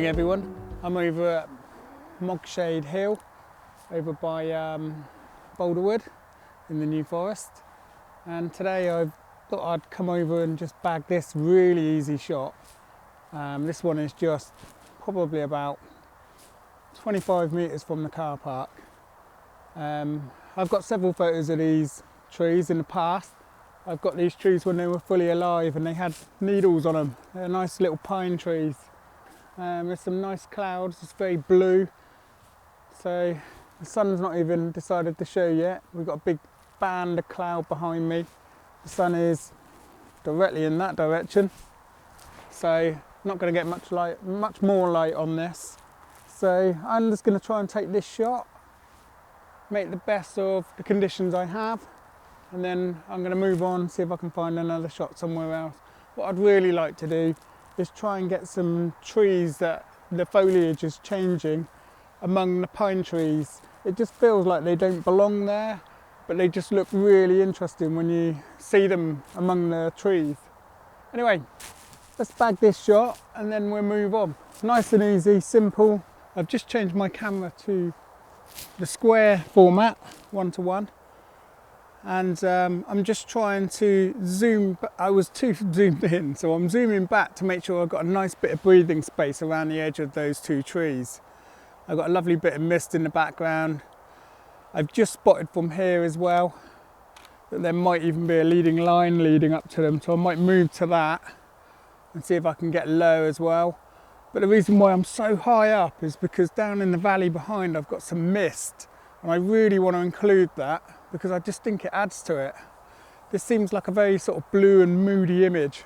Morning everyone, I'm over at Mogshade Hill over by Boulderwood in the New Forest, and today I thought I'd come over and just bag this really easy shot. This one is just probably about 25 metres from the car park. I've got several photos of these trees in the past. I've got these trees when they were fully alive and they had needles on them. They're nice little pine trees. There's some nice clouds, it's very blue. So the sun's not even decided to show yet. We've got a big band of cloud behind me. The sun is directly in that direction. So not going to get much more light on this. So I'm just going to try and take this shot, make the best of the conditions I have, and then I'm going to move on, see if I can find another shot somewhere else. What I'd really like to do is try and get some trees that the foliage is changing among the pine trees. It just feels like they don't belong there, but they just look really interesting when you see them among the trees. Anyway, let's bag this shot and then we'll move on. It's nice and easy, simple. I've just changed my camera to the square format, 1:1. And I'm just trying to zoom. I was too zoomed in, so I'm zooming back to make sure I've got a nice bit of breathing space around the edge of those two trees. I've got a lovely bit of mist in the background. I've just spotted from here as well that there might even be a leading line leading up to them, so I might move to that and see if I can get low as well. But the reason why I'm so high up is because down in the valley behind I've got some mist, and I really want to include that because I just think it adds to it. This seems like a very sort of blue and moody image.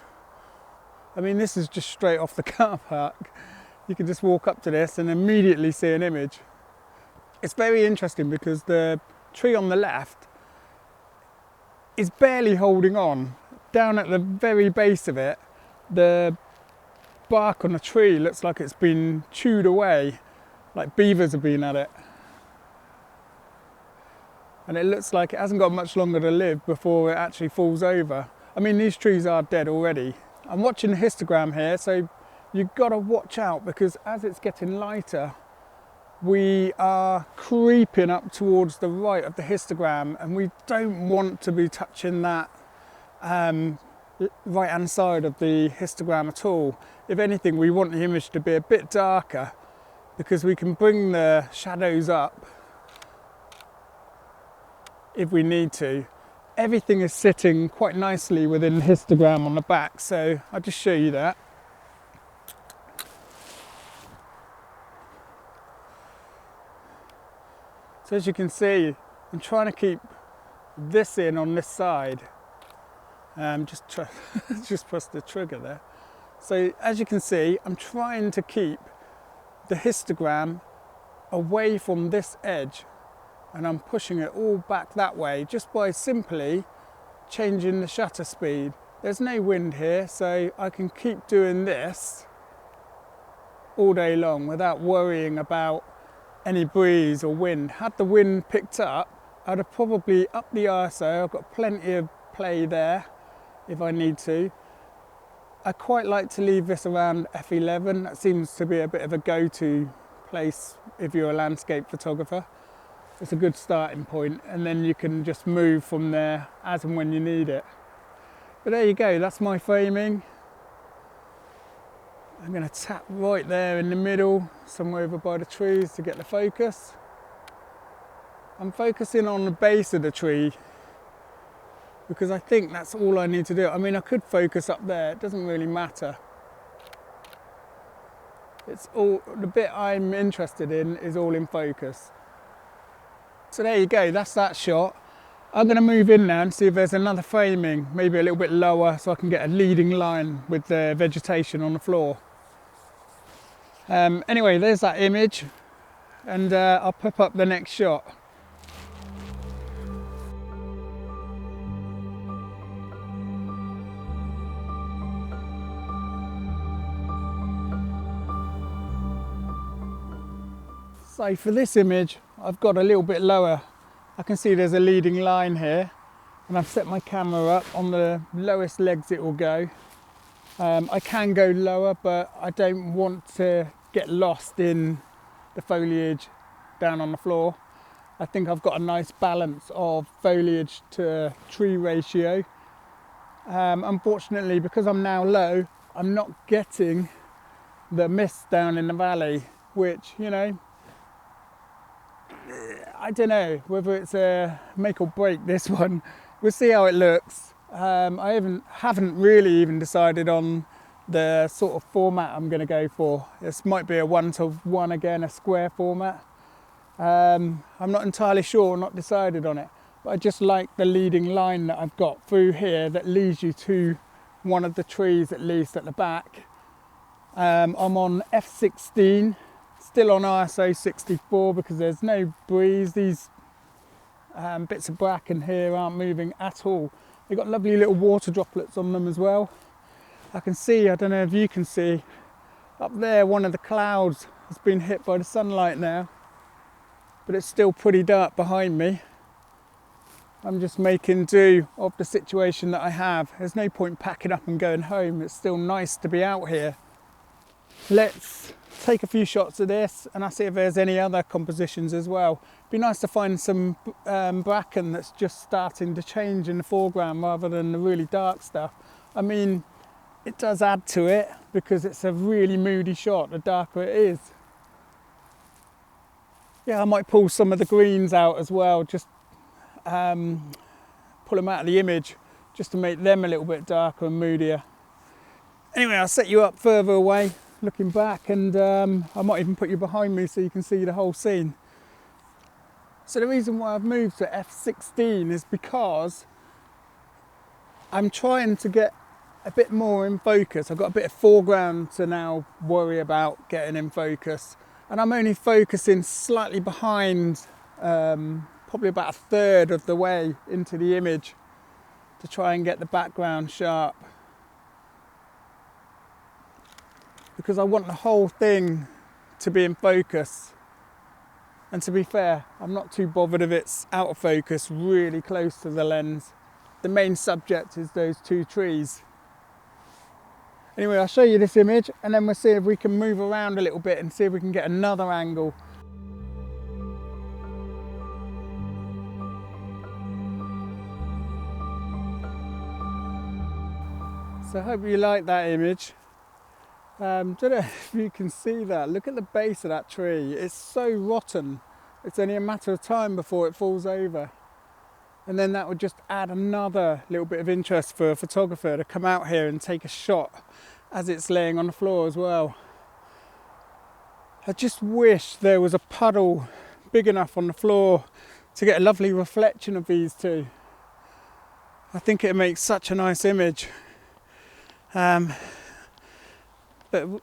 I mean, this is just straight off the car park. You can just walk up to this and immediately see an image. It's very interesting because the tree on the left is barely holding on. Down at the very base of it, the bark on the tree looks like it's been chewed away, like beavers have been at it. And it looks like it hasn't got much longer to live before it actually falls over. I mean, these trees are dead already. I'm watching the histogram here, so you've got to watch out because as it's getting lighter, we are creeping up towards the right of the histogram, and we don't want to be touching that right hand side of the histogram at all. If anything, we want the image to be a bit darker because we can bring the shadows up if we need to. Everything is sitting quite nicely within the histogram on the back, so I'll just show you that. So as you can see, I'm trying to keep this in on this side. Just press the trigger there. So as you can see, I'm trying to keep the histogram away from this edge, and I'm pushing it all back that way just by simply changing the shutter speed. There's no wind here, so I can keep doing this all day long without worrying about any breeze or wind. Had the wind picked up, I'd have probably upped the ISO. I've got plenty of play there if I need to. I quite like to leave this around f11. That seems to be a bit of a go-to place if you're a landscape photographer. It's a good starting point, and then you can just move from there as and when you need it. But there you go, that's my framing. I'm going to tap right there in the middle, somewhere over by the trees to get the focus. I'm focusing on the base of the tree because I think that's all I need to do. I mean, I could focus up there, it doesn't really matter. It's all, the bit I'm interested in is all in focus. So there you go, that's that shot. I'm going to move in now and see if there's another framing, maybe a little bit lower, so I can get a leading line with the vegetation on the floor. Anyway, there's that image, and I'll pop up the next shot. So for this image, I've got a little bit lower. I can see there's a leading line here, and I've set my camera up on the lowest legs it will go. I can go lower, but I don't want to get lost in the foliage down on the floor. I think I've got a nice balance of foliage to tree ratio. Unfortunately, because I'm now low, I'm not getting the mist down in the valley, which, you know, I don't know whether it's a make or break this one. We'll see how it looks. I haven't really even decided on the sort of format I'm going to go for. This might be a 1-to-1 again, a square format. I'm not entirely sure, not decided on it, but I just like the leading line that I've got through here that leads you to one of the trees, at least at the back. I'm on F16, still on ISO 64 because there's no breeze. These bits of bracken here aren't moving at all. They've got lovely little water droplets on them as well. I can see, I don't know if you can see, up there one of the clouds has been hit by the sunlight now, but it's still pretty dark behind me. I'm just making do of the situation that I have. There's no point packing up and going home. It's still nice to be out here. Let's take a few shots of this and I'll see if there's any other compositions as well. It'd be nice to find some bracken that's just starting to change in the foreground rather than the really dark stuff. I mean, it does add to it because it's a really moody shot, the darker it is. Yeah, I might pull some of the greens out as well, just pull them out of the image just to make them a little bit darker and moodier. Anyway, I'll set you up further away looking back, and I might even put you behind me so you can see the whole scene. So the reason why I've moved to F16 is because I'm trying to get a bit more in focus. I've got a bit of foreground to now worry about getting in focus, and I'm only focusing slightly behind, probably about a third of the way into the image to try and get the background sharp, because I want the whole thing to be in focus. And to be fair, I'm not too bothered if it's out of focus really close to the lens. The main subject is those two trees. Anyway, I'll show you this image and then we'll see if we can move around a little bit and see if we can get another angle. So I hope you like that image. Don't know if you can see that. Look at the base of that tree. It's so rotten. It's only a matter of time before it falls over. And then that would just add another little bit of interest for a photographer to come out here and take a shot as it's laying on the floor as well. I just wish there was a puddle big enough on the floor to get a lovely reflection of these two. I think it makes such a nice image. But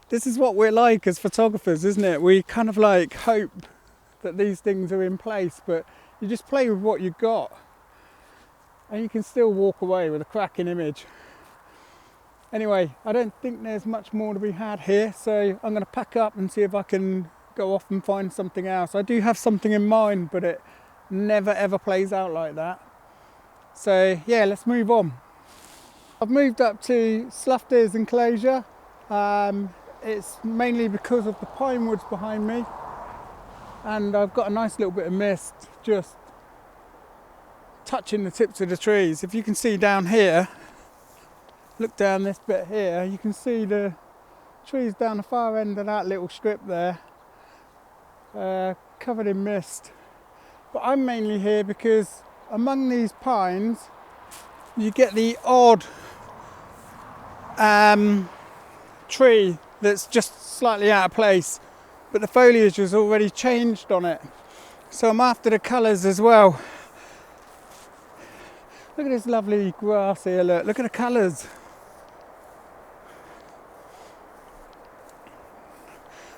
this is what we're like as photographers, isn't it? We kind of like hope that these things are in place, but you just play with what you've got and you can still walk away with a cracking image. Anyway, I don't think there's much more to be had here, so I'm going to pack up and see if I can go off and find something else. I do have something in mind, but it never ever plays out like that. So yeah, let's move on. I've moved up to Slough Deer's enclosure. It's mainly because of the pine woods behind me, and I've got a nice little bit of mist just touching the tips of the trees. If you can see down here, look down this bit here, you can see the trees down the far end of that little strip there, covered in mist. But I'm mainly here because among these pines you get the odd tree that's just slightly out of place, but the foliage has already changed on it. So I'm after the colours as well. Look at this lovely grass here, look at the colours.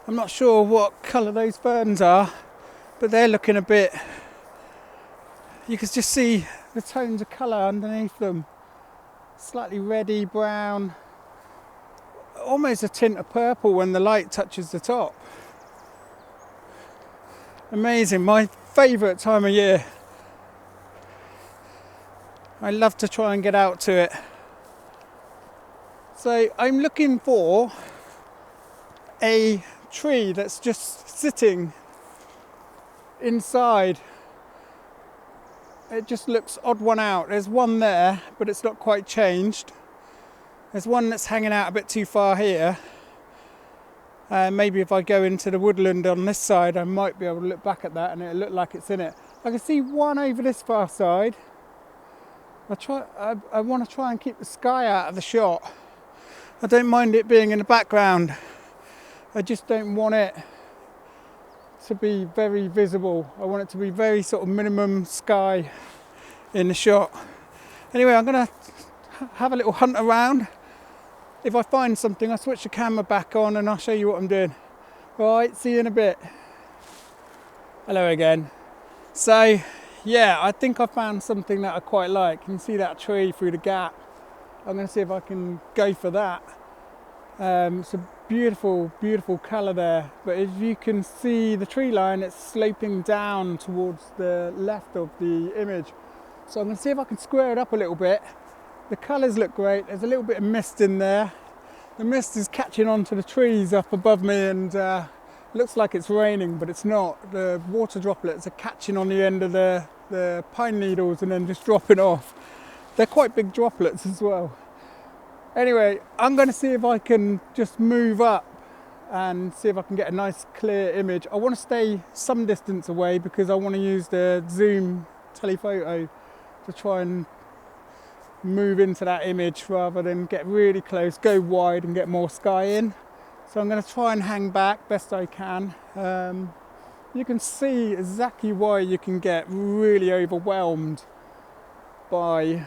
I'm not sure what colour those ferns are, but they're looking a bit, you can just see the tones of colour underneath them. Slightly reddy brown, almost a tint of purple when the light touches the top. Amazing, my favourite time of year. I love to try and get out to it. So I'm looking for a tree that's just sitting inside. It just looks odd one out. There's one there, but it's not quite changed. There's one that's hanging out a bit too far here. Maybe if I go into the woodland on this side, I might be able to look back at that and it'll look like it's in it. I can see one over this far side. I want to try and keep the sky out of the shot. I don't mind it being in the background. I just don't want it to be very visible. I want it to be very sort of minimum sky in the shot. Anyway, I'm going to have a little hunt around. If I find something, I'll switch the camera back on and I'll show you what I'm doing. Right, see you in a bit. Hello again. So, yeah, I think I found something that I quite like. You can see that tree through the gap. I'm going to see if I can go for that. It's a beautiful, beautiful colour there. But as you can see, the tree line, it's sloping down towards the left of the image. So I'm going to see if I can square it up a little bit. The colours look great. There's a little bit of mist in there. The mist is catching onto the trees up above me and looks like it's raining, but it's not. The water droplets are catching on the end of the pine needles and then just dropping off. They're quite big droplets as well. Anyway, I'm going to see if I can just move up and see if I can get a nice clear image. I want to stay some distance away because I want to use the zoom telephoto to try and move into that image rather than get really close, go wide and get more sky in. So I'm going to try and hang back best I can. You can see exactly why you can get really overwhelmed by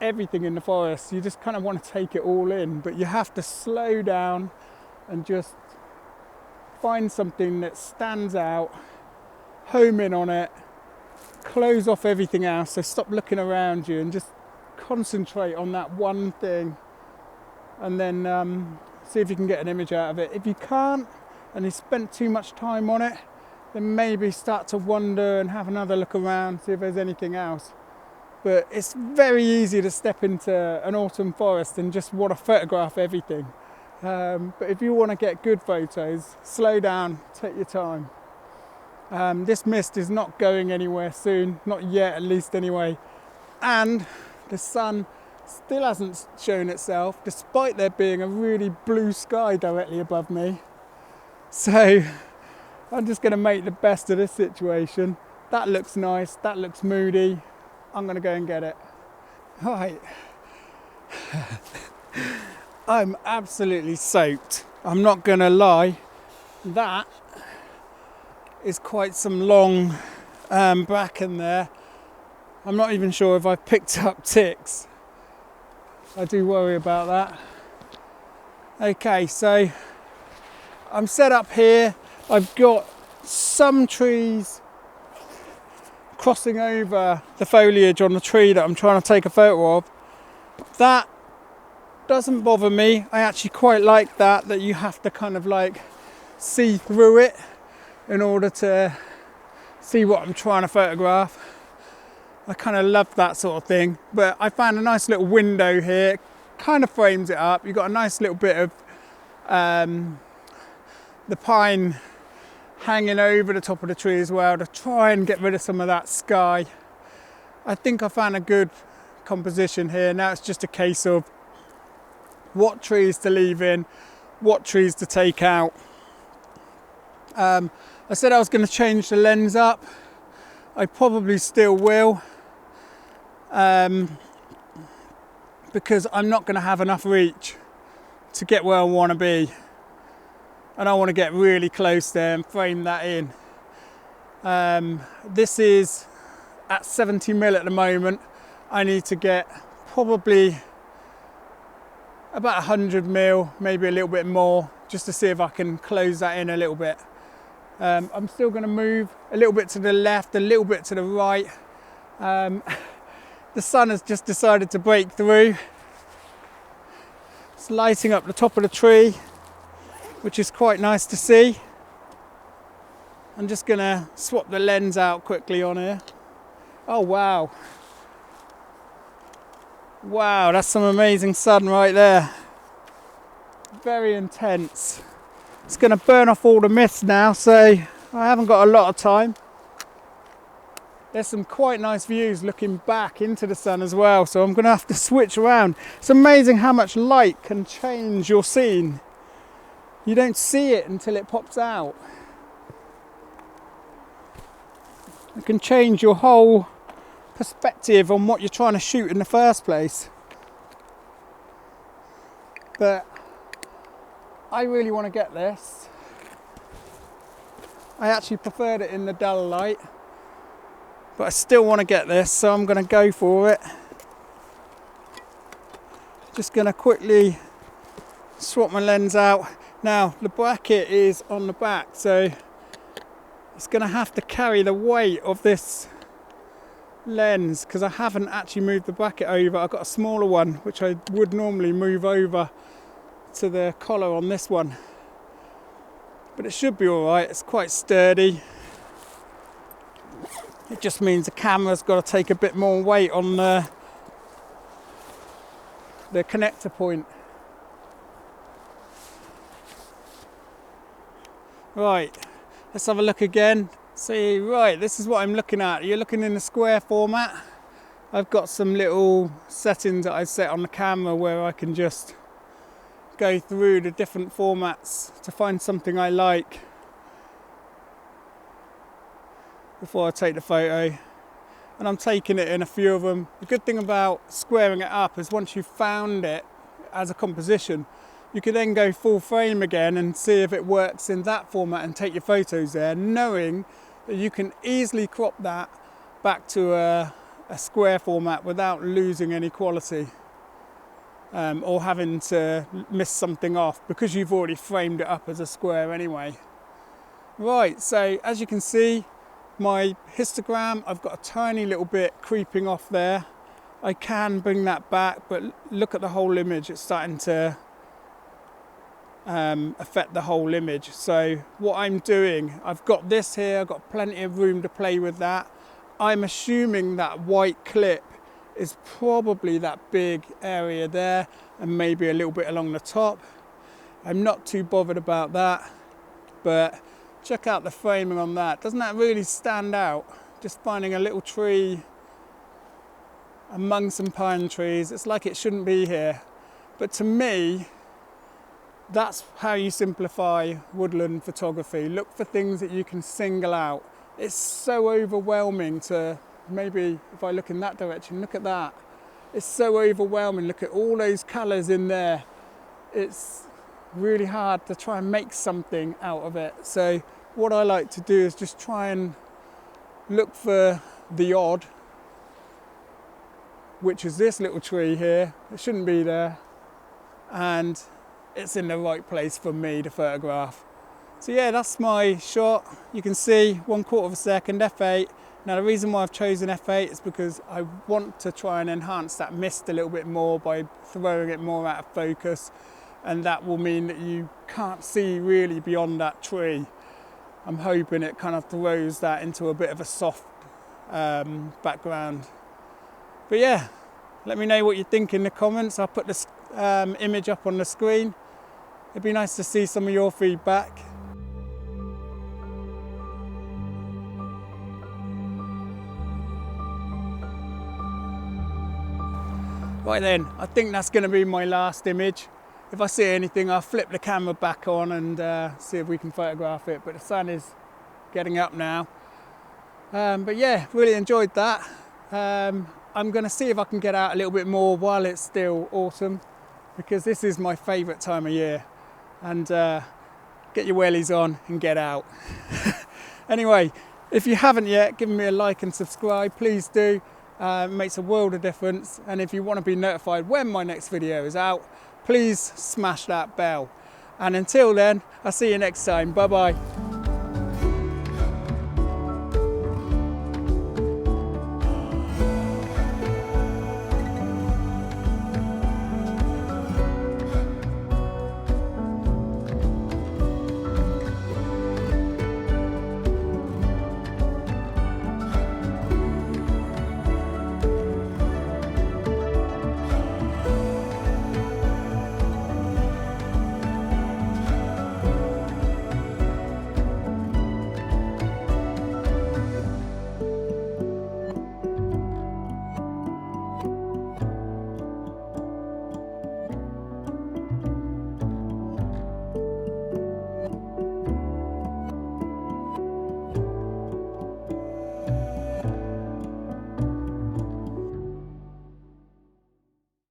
everything in the forest. You just kind of want to take it all in, but you have to slow down and just find something that stands out, home in on it, close off everything else, so stop looking around you and just concentrate on that one thing, and then see if you can get an image out of it. If you can't and you spent too much time on it, then maybe start to wander and have another look around, see if there's anything else. But it's very easy to step into an autumn forest and just want to photograph everything. But if you want to get good photos, slow down, take your time. This mist is not going anywhere soon, not yet at least anyway. And the sun still hasn't shown itself, despite there being a really blue sky directly above me. So I'm just going to make the best of this situation. That looks nice, that looks moody. I'm going to go and get it. Right. I'm absolutely soaked. I'm not going to lie. That is quite some long bracken there. I'm not even sure if I've picked up ticks. I do worry about that. Okay, so I'm set up here. I've got some trees crossing over the foliage on the tree that I'm trying to take a photo of. That doesn't bother me. I actually quite like that you have to kind of like see through it in order to see what I'm trying to photograph. I kind of love that sort of thing, but I found a nice little window here, kind of frames it up. You've got a nice little bit of the pine hanging over the top of the tree as well to try and get rid of some of that sky. I think I found a good composition here. Now it's just a case of what trees to leave in, what trees to take out. I said I was going to change the lens up. I probably still will. Because I'm not going to have enough reach to get where I want to be, and I want to get really close there and frame that in. This is at 70mm at the moment. I need to get probably about 100mm, maybe a little bit more, just to see if I can close that in a little bit. I'm still going to move a little bit to the left, a little bit to the right. The sun has just decided to break through. It's lighting up the top of the tree, which is quite nice to see. I'm just going to swap the lens out quickly on here. Oh wow. Wow, that's some amazing sun right there. Very intense. It's going to burn off all the mist now, so I haven't got a lot of time. There's some quite nice views looking back into the sun as well, so I'm going to have to switch around. It's amazing how much light can change your scene. You don't see it until it pops out. It can change your whole perspective on what you're trying to shoot in the first place. But I really want to get this. I actually preferred it in the dull light, but I still want to get this, so I'm going to go for it. Just going to quickly swap my lens out. Now the bracket is on the back, so it's going to have to carry the weight of this lens because I haven't actually moved the bracket over. I've got a smaller one which I would normally move over to the collar on this one, but it should be alright. It's quite sturdy. It just means the camera's got to take a bit more weight on the connector point. Right, let's have a look again. See, right, this is what I'm looking at. You're looking in the square format. I've got some little settings that I set on the camera where I can just go through the different formats to find something I like before I take the photo, and I'm taking it in a few of them. The good thing about squaring it up is once you've found it as a composition, you can then go full frame again and see if it works in that format and take your photos there, knowing that you can easily crop that back to a square format without losing any quality or having to miss something off because you've already framed it up as a square anyway. Right, so as you can see, my histogram, I've got a tiny little bit creeping off there. I can bring that back, but look at the whole image. It's starting to affect the whole image. So what I'm doing, I've got this here, I've got plenty of room to play with that. I'm assuming that white clip is probably that big area there and maybe a little bit along the top. I'm not too bothered about that, but check out the framing on that. Doesn't that really stand out? Just finding a little tree among some pine trees. It's like it shouldn't be here. But to me, that's how you simplify woodland photography. Look for things that you can single out. It's so overwhelming to, maybe if I look in that direction, look at that. It's so overwhelming. Look at all those colours in there. It's really hard to try and make something out of it. So what I like to do is just try and look for the odd, which is this little tree here. It shouldn't be there, and it's in the right place for me to photograph. So yeah, that's my shot. You can see 1/4 of a second, f8. Now the reason why I've chosen f8 is because I want to try and enhance that mist a little bit more by throwing it more out of focus, and that will mean that you can't see really beyond that tree. I'm hoping it kind of throws that into a bit of a soft background. But yeah, let me know what you think in the comments. I'll put this image up on the screen. It'd be nice to see some of your feedback. Right then, I think that's going to be my last image. If I see anything, I'll flip the camera back on and see if we can photograph it. But the sun is getting up now. But yeah, really enjoyed that. I'm going to see if I can get out a little bit more while it's still autumn, because this is my favourite time of year. And get your wellies on and get out. Anyway, if you haven't yet given me a like and subscribe, please do. It makes a world of difference. And if you want to be notified when my next video is out, please smash that bell. And until then, I'll see you next time. Bye bye.